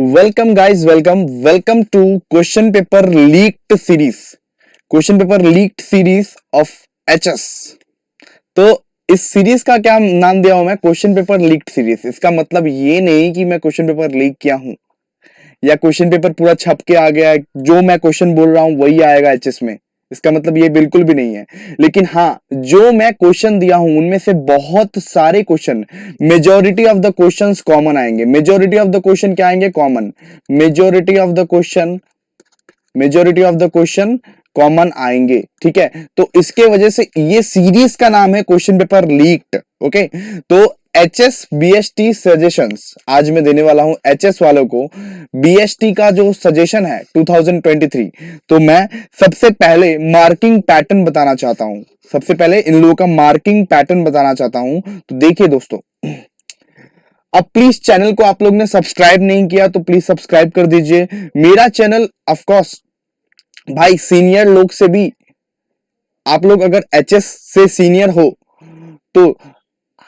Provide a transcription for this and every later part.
Welcome guys, welcome to question paper leaked series. Question paper leaked series of HS. तो इस सीरीज का क्या नाम दिया हूं मैं? Question paper leaked series. इसका मतलब ये नहीं कि मैं क्वेश्चन पेपर लीक किया हूं या क्वेश्चन पेपर पूरा छप के आ गया है, जो मैं क्वेश्चन बोल रहा हूं वही आएगा एचएस में। इसका मतलब ये बिल्कुल भी नहीं है। लेकिन हाँ, जो मैं क्वेश्चन दिया हूं उनमें से बहुत सारे question, majority of the questions common आएंगे। मेजोरिटी ऑफ द क्वेश्चन क्या आएंगे? Common. Majority of the question majority of the question common आएंगे। ठीक है, तो इसके वजह से ये सीरीज का नाम है क्वेश्चन पेपर लीक्ड। ओके, तो एचएस बीएसटी सजेशंस आज मैं देने वाला हूं एचएस वालों को। बीएसटी का जो सजेशन है 2023, तो मैं सबसे पहले मार्किंग पैटर्न बताना चाहता हूं। सबसे पहले इन लोगों का मार्किंग पैटर्न बताना चाहता हूं। तो देखिए दोस्तों, अब प्लीज चैनल को आप लोग ने सब्सक्राइब नहीं किया तो प्लीज सब्सक्राइब कर दीजिए। मेरा चैनल ऑफ कोर्स भाई सीनियर लोग से भी, आप लोग अगर एचएस से सीनियर हो तो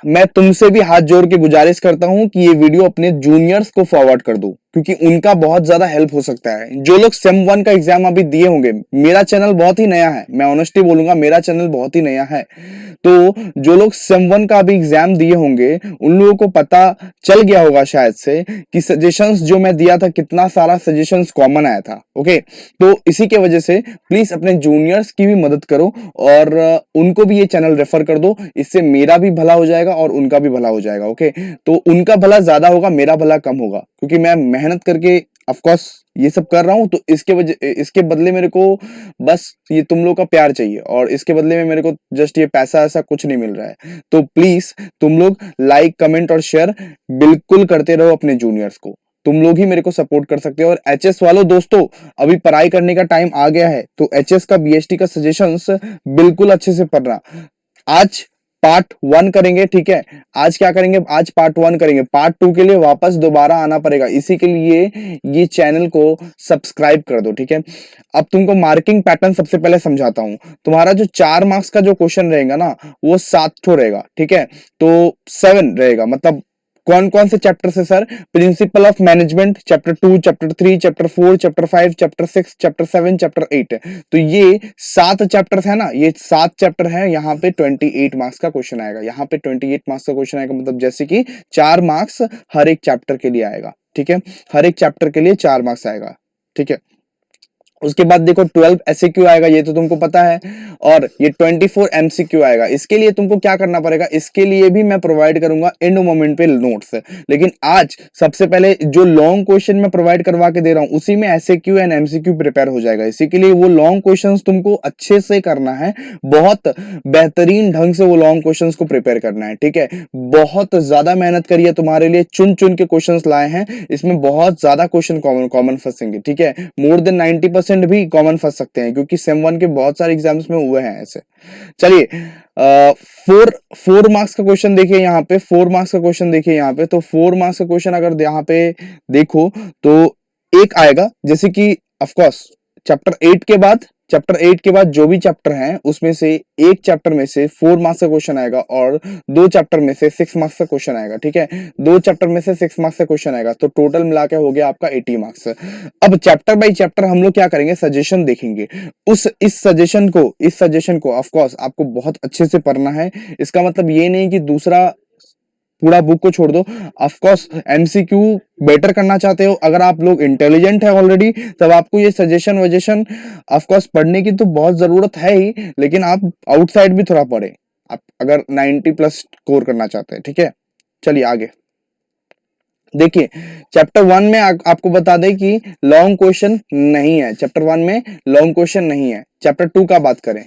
मैं तुमसे भी हाथ जोड़ के गुजारिश करता हूं कि ये वीडियो अपने जूनियर्स को फॉरवर्ड कर दो, क्योंकि उनका बहुत ज्यादा हेल्प हो सकता है। जो लोग सेम 1 का एग्जाम अभी दिए होंगे, मेरा चैनल बहुत ही नया है, मैं ऑनेस्टली बोलूंगा मेरा चैनल बहुत ही नया है। तो जो लोग सेम 1 का अभी एग्जाम दिए होंगे उन लोगों को पता चल गया होगा शायद से कि सजेशंस जो मैं दिया था, कितना सारा सजेशंस कॉमन आया था। ओके, तो इसी के वजह से प्लीज अपने जूनियर्स की भी मदद करो और उनको भी ये चैनल रेफर कर दो। इससे मेरा भी भला हो जाएगा और उनका भी भला हो जाएगा। ओके, तो उनका भला ज्यादा होगा, मेरा भला कम होगा, क्योंकि मैं मेहनत करके ऑफ कोर्स ये सब कर रहा हूं। तो इसके बदले मेरे को बस ये तुम लोग का प्यार चाहिए, और इसके बदले में मेरे को जस्ट ये पैसा ऐसा कुछ नहीं मिल रहा है। तो प्लीज तुम लोग लाइक, कमेंट और शेयर बिल्कुल करते रहो अपने जूनियर्स को। तुम लोग ही मेरे को सपोर्ट कर सकते हो। और एचएस वालों दोस्तों, अभी पढ़ाई करने का टाइम आ गया है, तो एचएस का बीएसटी का सजेशंस बिल्कुल अच्छे से पढ़ना। आज पार्ट 1 करेंगे, ठीक है। आज क्या करेंगे? आज पार्ट 1 करेंगे। पार्ट 2 के लिए वापस दोबारा आना पड़ेगा, इसी के लिए ये चैनल को सब्सक्राइब कर दो, ठीक है। अब तुमको मार्किंग पैटर्न सबसे पहले समझाता हूं। तुम्हारा जो 4 मार्क्स का जो क्वेश्चन रहेगा ना, वो 7 ठो रहेगा, ठीक है। तो 7 रहेगा, मतलब कौन कौन से चैप्टर से sir? Principal of management chapter 2, chapter 3, chapter 4, chapter 5, chapter 6, chapter 7, chapter 8। तो ये 7 चैप्टर है ना, ये 7 चैप्टर है। यहाँ पे 28 मार्क्स का क्वेश्चन आएगा। यहाँ पे 28 मार्क्स का क्वेश्चन आएगा, मतलब जैसे कि 4 मार्क्स हर एक चैप्टर के लिए आएगा, ठीक है। हर एक चैप्टर के लिए 4 मार्क्स आएगा, ठीक है। उसके बाद देखो 12 एसएक्यू आएगा, ये तो तुमको पता है। और ये 24 एमसीक्यू आएगा। इसके लिए तुमको क्या करना पड़ेगा? इसके लिए भी मैं प्रोवाइड करूंगा एंड मोमेंट पे नोट्स। लेकिन आज सबसे पहले जो लॉन्ग क्वेश्चन मैं प्रोवाइड करवा के दे रहा हूं, उसी में एसएक्यू एंड एमसीक्यू प्रिपेयर हो जाएगा। इसी के लिए वो लॉन्ग क्वेश्चंस तुमको अच्छे से करना है, बहुत बेहतरीन ढंग से वो लॉन्ग क्वेश्चंस को प्रिपेयर करना है, ठीक है। बहुत ज्यादा मेहनत करिए, तुम्हारे लिए चुन चुन के क्वेश्चंस लाए हैं। इसमें बहुत ज्यादा क्वेश्चन कॉमन फंसेंगे, ठीक है। मोर देन 90% भी कॉमन फंस सकते हैं, क्योंकि सेम 1 के बहुत सारे एग्जाम्स में हुए हैं ऐसे। चलिए, 4 मार्क्स का क्वेश्चन देखिए यहाँ पे। 4 मार्क्स का क्वेश्चन देखिए यहाँ पे। तो 4 मार्क्स का क्वेश्चन अगर यहाँ पे देखो तो एक आएगा, जैसे कि ऑफ कोर्स चैप्टर 8 के बाद जो भी चैप्टर हैं उसमें से एक चैप्टर में से 4 मार्क्स का क्वेश्चन आएगा, और 2 चैप्टर में से 6 मार्क्स का क्वेश्चन आएगा, ठीक है। 2 चैप्टर में से 6 मार्क्स का क्वेश्चन आएगा, तो टोटल मिला के हो गया आपका 80 मार्क्स। अब चैप्टर बाय चैप्टर हम लोग क्या करेंगे? सजेशन देखेंगे। इस सजेशन को ऑफ कोर्स आपको बहुत अच्छे से पढ़ना है। इसका मतलब ये नहीं कि दूसरा पूरा बुक को छोड़ दो। ऑफ कोर्स एमसीक्यू बेटर करना चाहते हो, अगर आप लोग इंटेलिजेंट है ऑलरेडी, तब आपको ये सजेशन वजेशन ऑफ कोर्स पढ़ने की तो बहुत जरूरत है ही, लेकिन आप आउटसाइड भी थोड़ा पढ़े, आप अगर 90 प्लस स्कोर करना चाहते हैं, ठीक है। चलिए आगे देखिए। चैप्टर 1 में आपको बता दें कि लॉन्ग क्वेश्चन नहीं है। चैप्टर 1 में लॉन्ग क्वेश्चन नहीं है। चैप्टर 2 का बात करें,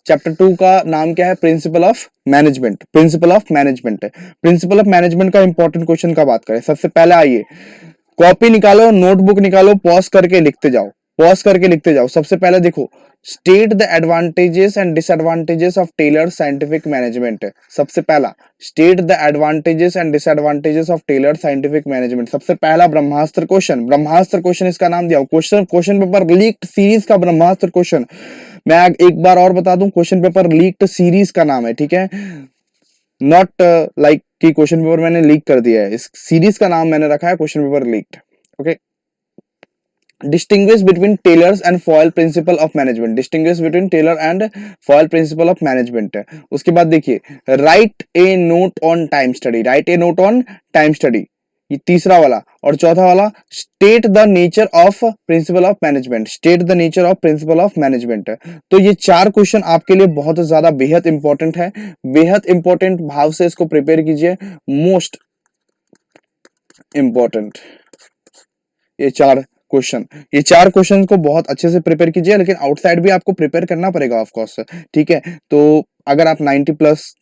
चैप्टर 2 का नाम क्या है? Principal of management. Principal of management है। प्रिंसिपल ऑफ मैनेजमेंट का इंपॉर्टेंट क्वेश्चन का बात करें, सबसे पहले आइए कॉपी निकालो, नोटबुक निकालो, पॉज करके लिखते जाओ, पॉज करके लिखते जाओ। सबसे पहले देखो, state the advantages and disadvantages of Taylor scientific management. सबसे पहला, state the advantages and disadvantages of Taylor scientific management. सबसे पहला ब्रह्मास्त्र क्वेश्चन, ब्रह्मास्त्र क्वेश्चन इसका नाम दिया। क्वेश्चन पेपर लीक्ड सीरीज का ब्रह्मास्त्र क्वेश्चन। मैं एक बार और बता दूं, क्वेश्चन पेपर लीक्ड सीरीज का नाम है, ठीक है। नॉट लाइक कि क्वेश्चन पेपर मैंने लीक कर दिया है, इस सीरीज का नाम मैंने रखा है question paper leaked. Okay, distinguish between Taylor's and Fayol principle of management, distinguish between Taylor and Fayol principle of management है। उसके बाद देखिए write a note on time study, write a note on time study, ये तीसरा वाला। और चौथा वाला state the nature of principle of management, state the nature of principle of management. तो ये चार क्वेश्चन आपके लिए बहुत ज्यादा बेहद इंपॉर्टेंट है, बेहद इंपॉर्टेंट भाव से इसको प्रिपेयर कीजिए, मोस्ट इंपॉर्टेंट ये चार क्वेश्चन, ये चार क्वेश्चन को बहुत अच्छे से प्रिपेयर कीजिए, लेकिन आउटसाइड भी आपको प्रिपेयर करना पड़ेगा ऑफ कोर्स, ठीक है। तो अगर आप 90 प्लस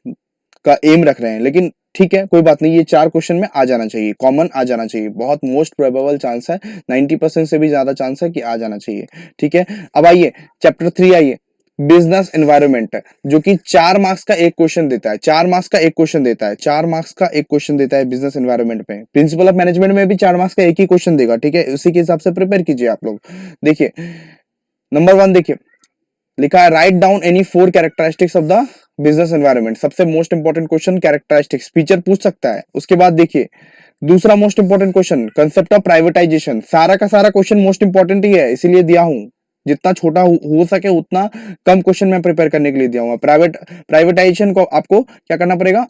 का एम रख रहे हैं, लेकिन ठीक है कोई बात नहीं, ये चार क्वेश्चन में आ जाना चाहिए, कॉमन आ जाना चाहिए, बहुत मोस्ट प्रोबेबल चांस है, 90% से भी ज्यादा चांस है कि आ जाना चाहिए, ठीक है। अब आइए चैप्टर 3 आइए, बिजनेस एनवायरनमेंट, जो कि 4 मार्क्स का एक क्वेश्चन देता है, 4 मार्क्स का एक क्वेश्चन देता है, 4 मार्क्स का एक क्वेश्चन देता है बिजनेस एनवायरनमेंट में। प्रिंसिपल ऑफ मैनेजमेंट में भी 4 मार्क्स का एक ही क्वेश्चन देगा, ठीक है, उसी के हिसाब से प्रिपेयर कीजिए आप लोग। देखिए नंबर 1 देखिए लिखा है write down any 4 characteristics of the business environment, सबसे most important question characteristics, feature पूछ सकता है। उसके बाद देखिए दूसरा most important question concept of privatization, सारा का सारा क्वेश्चन मोस्ट इंपॉर्टेंट ही है, इसीलिए दिया हूं, जितना छोटा हो सके उतना कम क्वेश्चन मैं प्रिपेयर करने के लिए दिया हूं। प्राइवेटाइजेशन को आपको क्या करना पड़ेगा।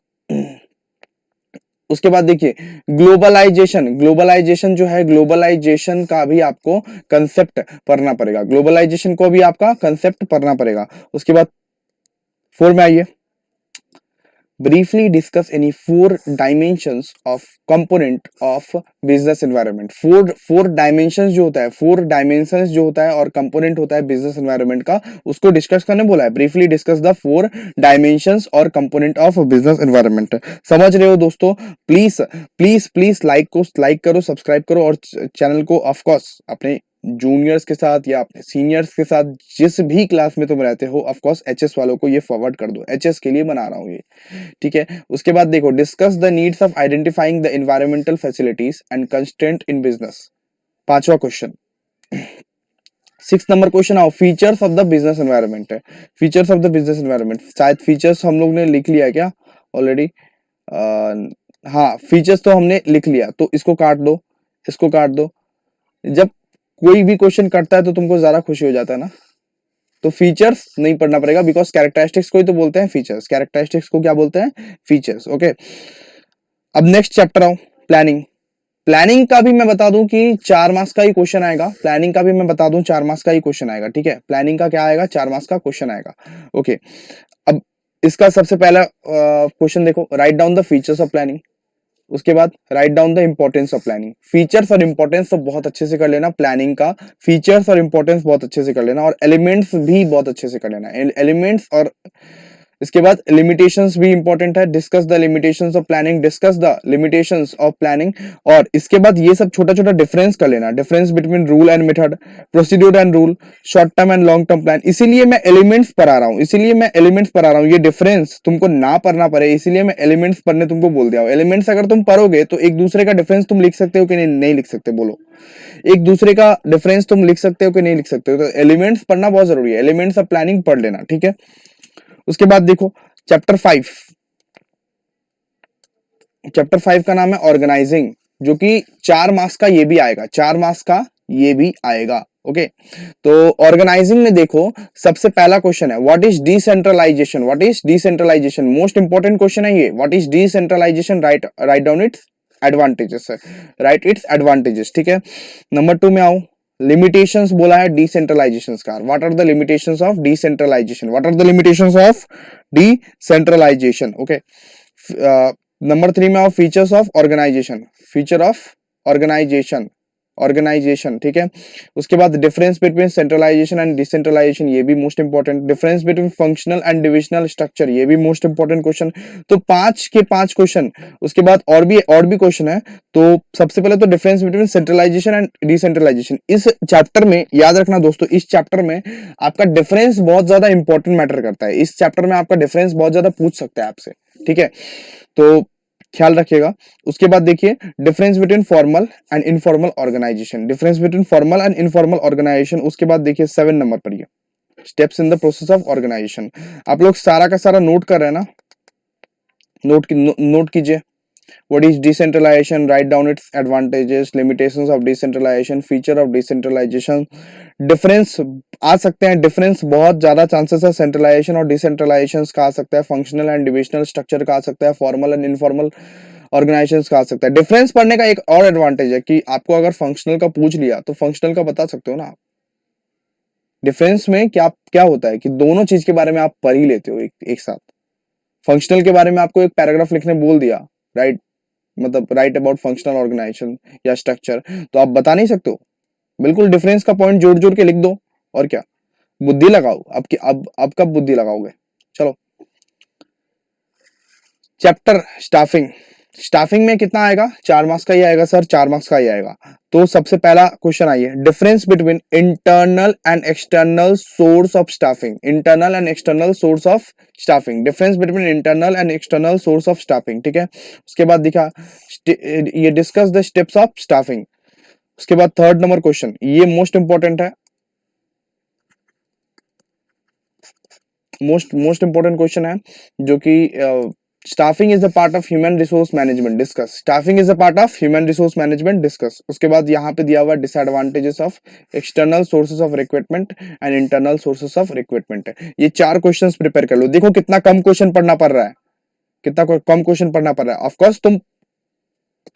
उसके बाद देखिए ग्लोबलाइजेशन, ग्लोबलाइजेशन जो है, ग्लोबलाइजेशन का भी आपको कंसेप्ट पढ़ना पड़ेगा, ग्लोबलाइजेशन को भी आपका कंसेप्ट पढ़ना पड़ेगा। उसके बाद 4 में आइए, briefly discuss any 4 dimensions of component of business environment, 4 dimensions जो होता है, 4 dimensions जो होता है और component होता है business environment का, उसको डिस्कस करने बोला है। briefly discuss the 4 dimensions और component of business environment, समझ रहे हो दोस्तों। प्लीज प्लीज प्लीज लाइक करो, सब्सक्राइब करो, और चैनल को ऑफ कोर्स अपने जूनियर्स के साथ या अपने सीनियर्स के साथ जिस भी क्लास में तुम रहते हो ऑफ कोर्स एचएस वालों को ये फॉरवर्ड कर दो, एचएस के लिए बना रहा हूँ ये, ठीक है। उसके बाद देखो discuss the needs of identifying the environmental facilities and constraint in business, 5वां क्वेश्चन। 6 नंबर क्वेश्चन आओ, features of the business environment है, features of the business environment, शायद फीचर्स हम लोग ने लिख लिया क्या ऑलरेडी, हाँ फीचर्स तो हमने लिख लिया, तो इसको काट दो, इसको काट दो। जब कोई भी क्वेश्चन करता है तो तुमको ज्यादा खुशी हो जाता है ना, तो फीचर्स नहीं पढ़ना पड़ेगा, बिकॉज कैरेक्टरिस्टिक्स को ही तो बोलते हैं फीचर्स, कैरेक्टरिस्टिक्स को क्या बोलते हैं, फीचर्स, ओके। अब नेक्स्ट चैप्टर आओ, प्लानिंग, प्लानिंग का भी मैं बता दूं कि 4 मार्क्स का ही क्वेश्चन आएगा, प्लानिंग का भी मैं बता दूं 4 मार्क्स का ही क्वेश्चन आएगा, ठीक है, प्लानिंग का क्या आएगा, 4 मार्क्स का क्वेश्चन आएगा, ओके। अब इसका सबसे पहला क्वेश्चन देखो, write down the features of planning, उसके बाद write down the importance of planning, features और इंपॉर्टेंस तो बहुत अच्छे से कर लेना, प्लानिंग का फीचर्स और इंपॉर्टेंस बहुत अच्छे से कर लेना, और एलिमेंट्स भी बहुत अच्छे से कर लेना, एलिमेंट्स। और इसके बाद लिमिटेशंस भी इंपॉर्टेंट है, discuss the limitations of planning, discuss the limitations of planning. और इसके बाद ये सब छोटा छोटा डिफरेंस कर लेना, difference between rule and method, procedure and rule, short term and long term plan. इसीलिए मैं एलिमेंट्स पढ़ा रहा हूँ, इसीलिए मैं एलिमेंट्स पढ़ा रहा हूँ, ये डिफरेंस तुमको ना पढ़ना पड़े, इसीलिए मैं एलिमेंट्स पढ़ने तुमको बोल दिया हूँ। एलिमेंट्स अगर तुम पढ़ोगे तो एक दूसरे का डिफरेंस तुम लिख सकते हो कि नहीं लिख सकते, बोलो, एक दूसरे का डिफरेंस तुम लिख सकते हो कि नहीं लिख सकते हो, तो एलिमेंट्स पढ़ना बहुत जरूरी है, एलिमेंट्स ऑफ प्लानिंग पढ़ लेना, ठीक है। उसके बाद देखो चैप्टर 5, चैप्टर 5 का नाम है ऑर्गेनाइजिंग, जो कि 4 मार्क्स का ये भी आएगा, 4 मार्क्स का ये भी आएगा, ओके। तो ऑर्गेनाइजिंग में देखो सबसे पहला क्वेश्चन है what is decentralisation, what is decentralisation, most important question है ये, what is decentralisation, write down its advantages, write its advantages, ठीक है। नंबर 2 में आओ, लिमिटेशंस बोला है डिसेंट्रलाइजेशन का, what are the limitations of decentralisation, what are the limitations of decentralisation, okay. Number 3 में आओ, features of organisation, feature of organisation, organisation, ठीक है। उसके बाद difference between centralisation and decentralisation, ये भी most important, difference between functional and divisional structure, ये भी मोस्ट इंपॉर्टेंट क्वेश्चन। तो 5 के 5 क्वेश्चन, उसके बाद और भी क्वेश्चन है। तो सबसे पहले तो difference between centralisation and decentralisation, इस चैप्टर में याद रखना दोस्तों, इस चैप्टर में आपका डिफरेंस बहुत ज्यादा इंपॉर्टेंट मैटर करता है, इस चैप्टर में आपका डिफरेंस बहुत ज्यादा पूछ सकता है आपसे, ठीक है, तो ख्याल रखिएगा। उसके बाद देखिए difference between formal and informal organisation, difference between formal and informal organisation. उसके बाद देखिए 7 नंबर पर ये steps in the process of organisation. आप लोग सारा का सारा नोट कर रहे हैं ना, नोट कीजिए। What is decentralization? Write down its advantages, limitations of decentralization, feature of decentralization. Difference आ सकते हैं, डिफरेंस बहुत ज्यादा चांसेस है सेंट्रलाइजेशन और डिसेंट्रलाइजेशन का आ सकता है, फंक्शनल एंड डिविजनल स्ट्रक्चर का आ सकता है, फॉर्मल एंड इनफॉर्मल ऑर्गेनाइजेशन का आ सकता है। डिफरेंस पढ़ने का एक और एडवांटेज है कि आपको अगर फंक्शनल का पूछ लिया तो फंक्शनल का बता सकते हो ना। डिफरेंस में क्या क्या होता है कि दोनों चीज के बारे में आप पढ़ ही लेते हो एक साथ। फंक्शनल के बारे में आपको एक पैराग्राफ लिखने बोल दिया, राइट, मतलब राइट अबाउट फंक्शनल ऑर्गेनाइजेशन या स्ट्रक्चर, तो आप बता नहीं सकते हो। बिल्कुल डिफरेंस का पॉइंट जोड़ जोड़ के लिख दो और क्या, बुद्धि लगाओ। अब कब बुद्धि लगाओगे। चलो, चैप्टर स्टाफिंग। स्टाफिंग में कितना आएगा, 4 मार्क्स का ही आएगा सर, 4 मार्क्स का ही आएगा। तो सबसे पहला क्वेश्चन आइए, difference between internal and external source of staffing. Internal and external source of staffing, difference between internal and external source of staffing, ठीक है। उसके बाद दिखा ये discuss the steps of staffing. उसके बाद थर्ड नंबर क्वेश्चन, ये मोस्ट इंपॉर्टेंट है, मोस्ट इंपॉर्टेंट क्वेश्चन है जो कि staffing is a part of human resource management, discuss. Staffing is a part of human resource management, discuss. उसके बाद यहाँ पे दिया हुआ disadvantages of external sources of recruitment and internal sources of recruitment है। ये 4 क्वेश्चंस प्रिपेयर कर लो। देखो कितना कम क्वेश्चन पढ़ना पड़ रहा है, कितना कम क्वेश्चन पढ़ना पड़ रहा है। ऑफकोर्स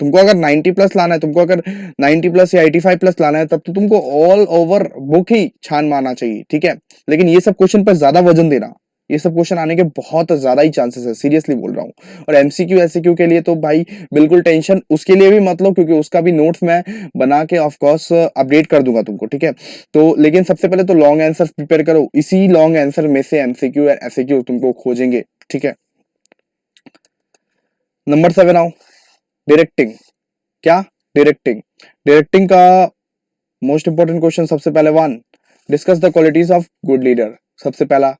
तुमको अगर 90 प्लस लाना है, तुमको अगर 90 प्लस या 85 प्लस लाना है, तब तो तुमको ऑल ओवर बुक ही छान मारना चाहिए, ठीक है। लेकिन ये सब क्वेश्चन पर ज्यादा वजन देना, ये सब क्वेश्चन आने के बहुत ज्यादा ही चांसेस है, सीरियसली बोल रहा हूँ। और एमसीक्यू एससीक्यू के लिए तो भाई बिल्कुल टेंशन उसके लिए भी मत लो, क्योंकि उसका भी नोट्स मैं बना के ऑफकोर्स अपडेट कर दूंगा तुमको, ठीक है। तो लेकिन सबसे पहले तो लॉन्ग आंसर प्रिपेयर करो, इसी लॉन्ग आंसर में से एमसीक्यू और एससीक्यू तुमको खोजेंगे, ठीक है। नंबर 7 आओ, डायरेक्टिंग। क्या, डायरेक्टिंग। डायरेक्टिंग का मोस्ट इंपोर्टेंट क्वेश्चन सबसे पहले 1, discuss the qualities of good leader, सबसे पहला।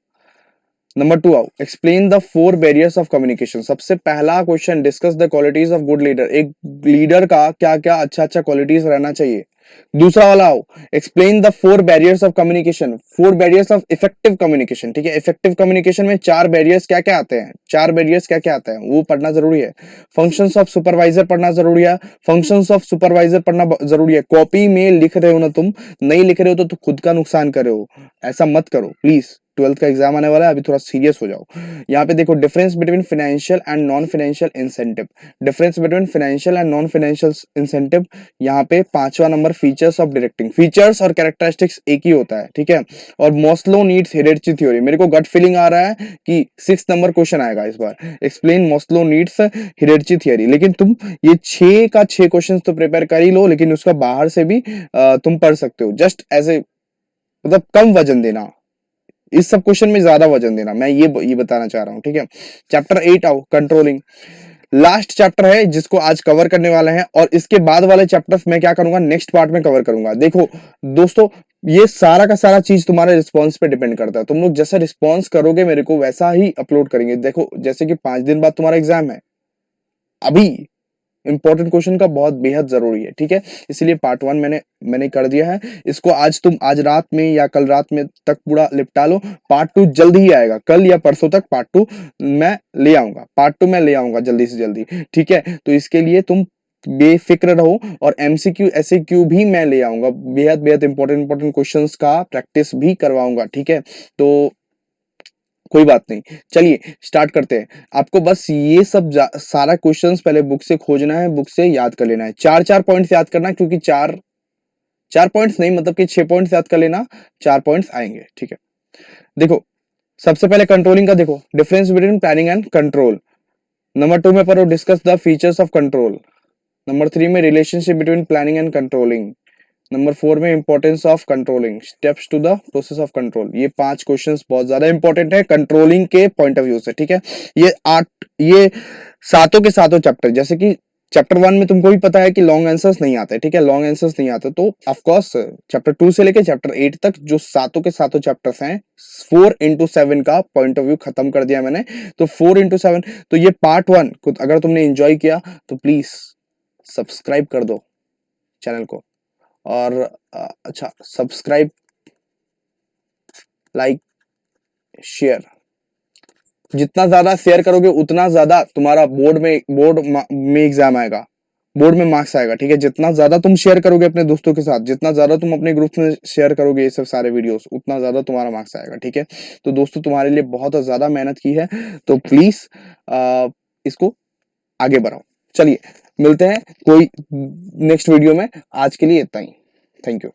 नंबर 2 आओ, explain the 4 barriers of communication, सबसे पहला question, discuss the qualities of good leader. एक लीडर का क्या क्या अच्छा अच्छा क्वालिटीज रहना चाहिए। दूसरा वाला आओ, explain the 4 barriers of communication, 4 barriers of effective communication, ठीक है। इफेक्टिव कम्युनिकेशन में 4 बैरियर्स क्या क्या आते हैं, 4 बैरियर्स क्या क्या आता है वो पढ़ना जरूरी है। फंक्शंस ऑफ सुपरवाइजर पढ़ना जरूरी है, फंक्शंस ऑफ सुपरवाइजर पढ़ना जरूरी है। कॉपी में लिख रहे हो ना तुम, नहीं लिख रहे हो तो खुद का नुकसान कर रहे हो, ऐसा मत करो प्लीज। 12th का एग्जाम आने वाला है, अभी थोड़ा सीरियस हो जाओ। यहाँ पे देखो, difference between financial and non financial incentive, difference between financial and non financial incentive. यहाँ पे 5वां number, features of directing. Features और कैरेक्टरिस्टिक्स एक ही होता है, ठीक है। और मॉस्लो नीड्स हेरेडिटरी थ्योरी, मेरे को गट फीलिंग आ रहा है कि 6 नंबर क्वेश्चन आएगा इस बार, explain Maslow needs hereditary theory. लेकिन तुम ये 6 का 6 क्वेश्चन तो प्रिपेयर कर ही लो, लेकिन उसका बाहर से भी तुम पढ़ सकते हो, जस्ट एज ए, मतलब कम वजन देना, इस सब क्वेश्चन में ज्यादा वजन देना, मैं ये बताना चाह रहा हूँ, ठीक है। चैप्टर 8 आओ, कंट्रोलिंग। लास्ट चैप्टर है जिसको आज कवर करने वाले हैं, और इसके बाद वाले चैप्टर्स मैं क्या करूंगा, नेक्स्ट पार्ट में कवर करूंगा। देखो दोस्तों, ये सारा का सारा चीज तुम्हारे रिस्पॉन्स पे डिपेंड करता है। तुम लोग जैसा रिस्पॉन्स करोगे मेरे को, वैसा ही अपलोड करेंगे। देखो जैसे कि 5 दिन बाद तुम्हारा एग्जाम है, अभी इंपॉर्टेंट क्वेश्चन का बहुत बेहद जरूरी है, ठीक है। इसलिए पार्ट 1 मैंने कर दिया है। इसको आज तुम आज रात में या कल रात में तक पूरा निपटा लो। पार्ट 2 जल्द ही आएगा, कल या परसों तक पार्ट 2 मैं ले आऊंगा, पार्ट 2 मैं ले आऊंगा जल्दी से जल्दी, ठीक है। तो इसके लिए तुम बेफिक्र रहो, और एमसीक्यू एससीक्यू भी मैं ले आऊंगा, बेहद बेहद इंपॉर्टेंट क्वेश्चंस का प्रैक्टिस भी करवाऊंगा, ठीक है। तो कोई बात नहीं, चलिए स्टार्ट करते हैं। आपको बस ये सब सारा क्वेश्चंस पहले बुक से खोजना है, बुक से याद कर लेना है। 4-4 पॉइंट्स याद करना, क्योंकि 4 पॉइंट्स नहीं, मतलब कि 6 पॉइंट्स याद कर लेना, 4 पॉइंट्स आएंगे, ठीक है। देखो सबसे पहले कंट्रोलिंग का देखो, difference between planning and control. Number 2 में पढ़ो, discuss the features of control. Number 3 में relationship between planning and controlling. Number 4 में importance of controlling, steps to the process of control. ये 5 क्वेश्चंस बहुत ज्यादा इंपॉर्टेंट है कंट्रोलिंग के पॉइंट ऑफ व्यू से, ठीक है। ये सातों के सातों चैप्टर, जैसे कि चैप्टर 1 में तुमको भी पता है कि लॉन्ग आंसर्स नहीं आते, ठीक है, लॉन्ग आंसर्स नहीं आते, तो ऑफकोर्स चैप्टर 2 से लेकर चैप्टर 8 तक जो सातों के सातों चैप्टर्स हैं, 4x7 का पॉइंट ऑफ व्यू खत्म कर दिया मैंने। तो 4x7, तो ये पार्ट 1 को अगर तुमने एंजॉय किया तो प्लीज सब्सक्राइब कर दो चैनल को। और अच्छा, सब्सक्राइब, लाइक, शेयर, जितना ज्यादा शेयर करोगे उतना ज्यादा तुम्हारा बोर्ड में एग्जाम आएगा, बोर्ड में मार्क्स आएगा, ठीक है। जितना ज्यादा तुम शेयर करोगे अपने दोस्तों के साथ, जितना ज्यादा तुम अपने ग्रुप में शेयर करोगे ये सब सारे वीडियोस, उतना ज्यादा तुम्हारा मार्क्स आएगा, ठीक है। तो दोस्तों तुम्हारे लिए बहुत ज्यादा मेहनत की है, तो प्लीज इसको आगे बढ़ाओ। चलिए मिलते हैं कोई नेक्स्ट वीडियो में, आज के लिए इतना ही। Thank you.